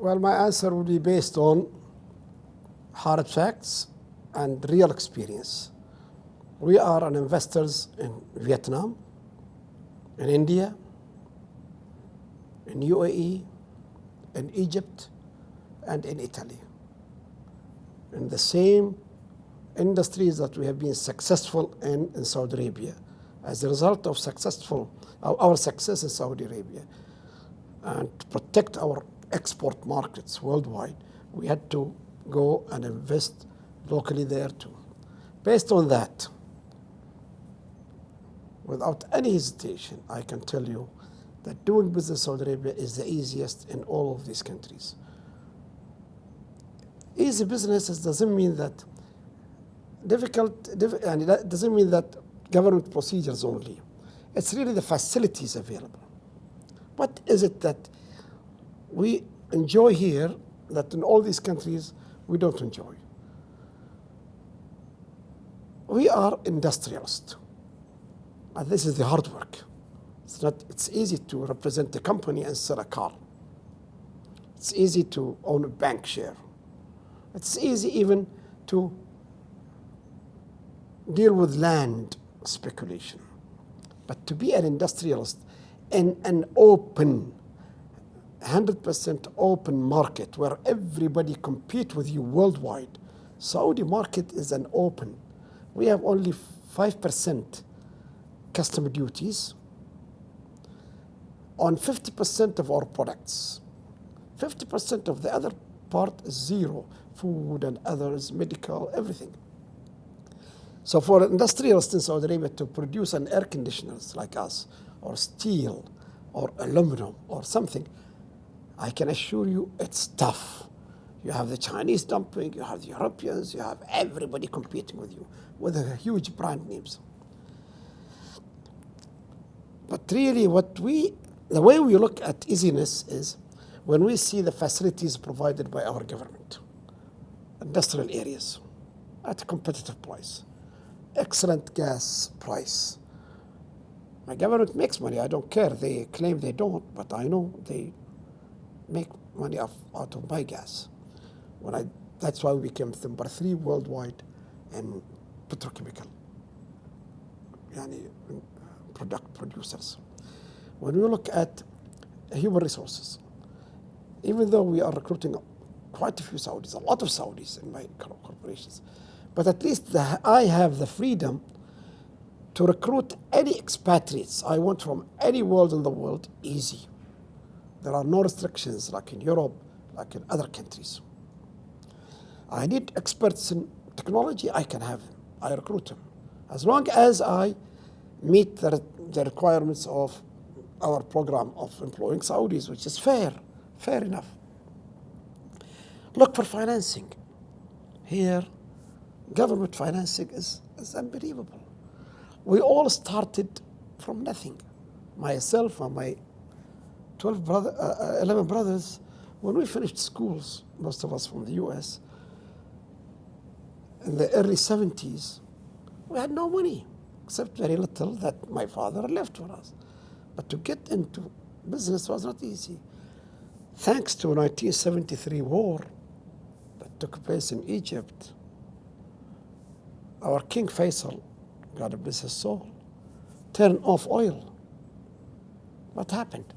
Well, my answer would be based on hard facts and real experience. We are an investors in Vietnam, in India, in UAE, in Egypt, and in Italy. In the same industries that we have been successful in Saudi Arabia. As a result of our success in Saudi Arabia, and to protect our export markets worldwide, we had to go and invest locally there too. Based on that, without any hesitation, I can tell you that doing business in Saudi Arabia is the easiest in all of these countries. Easy business doesn't mean that and it doesn't mean that government procedures only. It's really the facilities available. What is it that we enjoy here that in all these countries we don't enjoy? We are industrialists, and this is the hard work. It's easy to represent a company and sell a car. It's easy to own a bank share. It's easy even to deal with land speculation. But to be an industrialist in an open, 100% open market where everybody compete with you worldwide, Saudi market is an open. We have only 5% custom duties on 50% of our products. 50% of the other part is zero, food and others, medical, everything. So for industrialists in Saudi Arabia to produce an air conditioners like us, or steel, or aluminum, or something, I can assure you it's tough. You have the Chinese dumping, you have the Europeans, you have everybody competing with you with a huge brand names. But really the way we look at easiness is when we see the facilities provided by our government, industrial areas, at a competitive price, excellent gas price. My government makes money, I don't care. They claim they don't, but I know they make money out of my gas. That's why we became number 3 worldwide in petrochemical product producers. When we look at human resources, even though we are recruiting quite a few Saudis, a lot of Saudis in my corporations, but at least I have the freedom to recruit any expatriates I want from any world in the world, easy. There are no restrictions like in Europe, like in other countries. I need experts in technology, I can have them. I recruit them. As long as I meet the requirements of our program of employing Saudis, which is fair enough. Look for financing. Here, government financing is unbelievable. We all started from nothing. Myself and my 11 brothers, when we finished schools, most of us from the US, in the early 70s, we had no money, except very little that my father left for us. But to get into business was not easy. Thanks to 1973 war that took place in Egypt, our King Faisal, God bless his soul, turned off oil. What happened?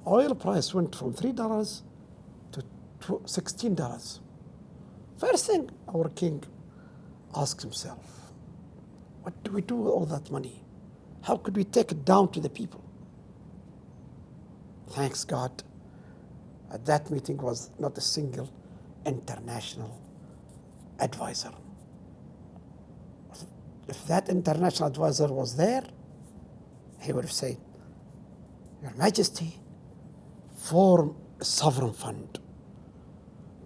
Oil price went from $3 to $16. First thing our king asked himself, what do we do with all that money? How could we take it down to the people? Thanks God, at that meeting was not a single international advisor. If that international advisor was there, he would have said, Your Majesty, form a sovereign fund.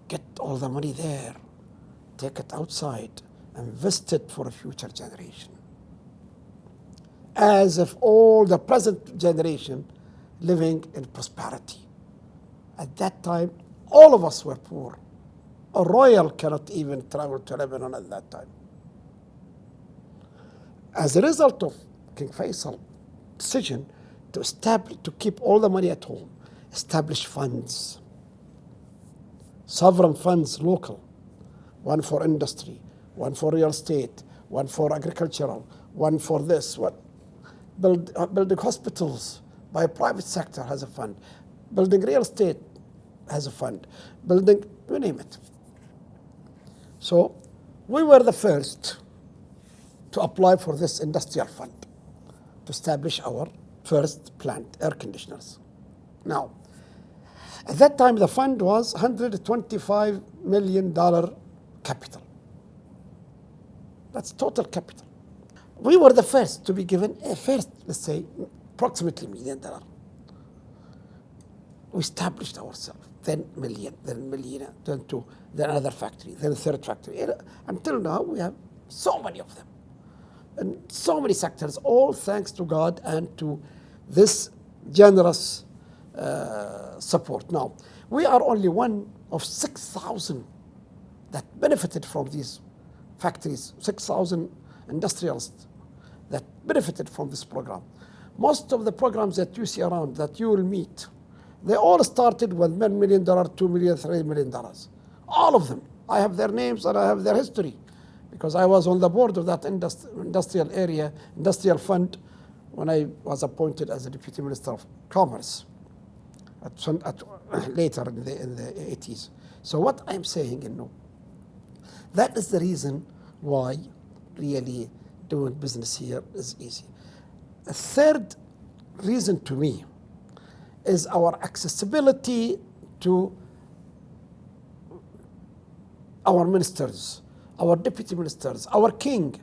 Get all the money there. Take it outside. Invest it for a future generation. As if all the present generation living in prosperity. At that time, all of us were poor. A royal cannot even travel to Lebanon at that time. As a result of King Faisal's decision to keep all the money at home, establish funds, sovereign funds local, one for industry, one for real estate, one for agricultural, one for this, what building hospitals by private sector has a fund, building real estate has a fund, building, you name it. So we were the first to apply for this industrial fund to establish our first plant, air conditioners. Now, at that time, the fund was $125 million capital. That's total capital. We were the first to be given a first, let's say, approximately $1 million. We established ourselves, then million, then two, then another factory, then a third factory. Until now, we have so many of them. And so many sectors, all thanks to God and to this generous support. Now, we are only one of 6,000 that benefited from these factories, 6,000 industrialists that benefited from this program. Most of the programs that you see around, that you will meet, they all started with $1 million, $2 million, $3 million. All of them. I have their names and I have their history because I was on the board of that industrial fund when I was appointed as the Deputy Minister of Commerce later in the 80s. So what I'm saying, that is the reason why really doing business here is easy. A third reason to me is our accessibility to our ministers, our deputy ministers, our king,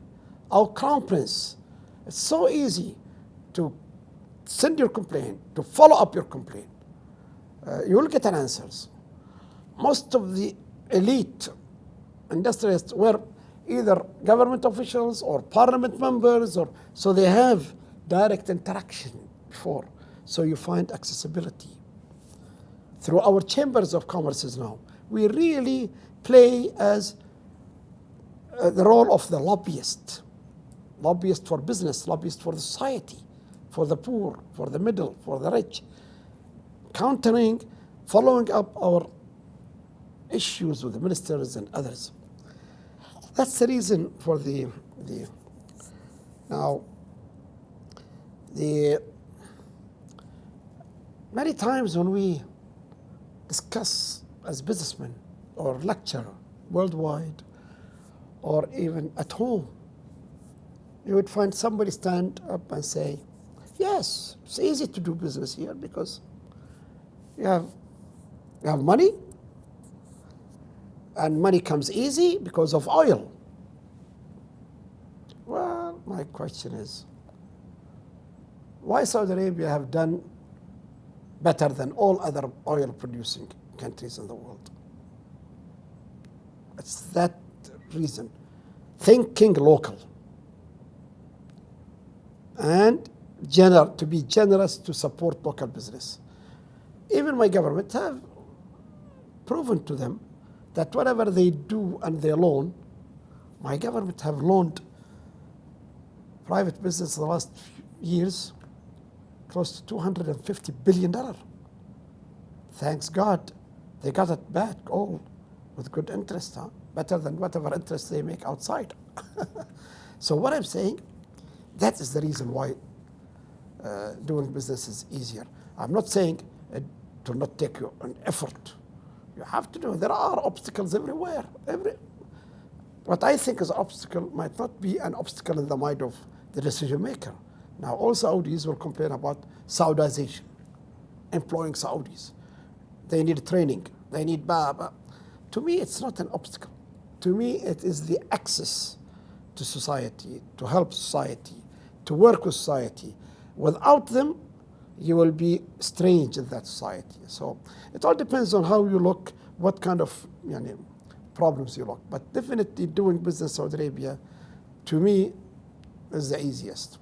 our crown prince. It's so easy to send your complaint, to follow up your complaint. You will get an answers. Most of the elite industrialists were either government officials or parliament members, so they have direct interaction before. So you find accessibility. Through our chambers of commerces now, we really play as the role of the lobbyist for business, lobbyist for the society, for the poor, for the middle, for the rich, countering, following up our issues with the ministers and others. That's the reason for the many times when we discuss as businessmen or lecture worldwide or even at home, you would find somebody stand up and say, yes, it's easy to do business here because you have money, and money comes easy because of oil. Well, my question is, why Saudi Arabia have done better than all other oil-producing countries in the world? It's that reason. Thinking local and to be generous to support local business. Even my government have proven to them that whatever they do and they loan, my government have loaned private business in the last few years close to $250 billion. Thanks God, they got it back all with good interest, better than whatever interest they make outside. So what I'm saying, that is the reason why doing business is easier. I'm not saying it will not take you an effort. You have to do it. There are obstacles everywhere. What I think is an obstacle might not be an obstacle in the mind of the decision maker. Now, all Saudis will complain about Saudization, employing Saudis. They need training. They need baba. To me, it's not an obstacle. To me, it is the access to society, to help society, to work with society. Without them, you will be strange in that society. So it all depends on how you look, what kind of problems you look. But definitely doing business in Saudi Arabia, to me, is the easiest.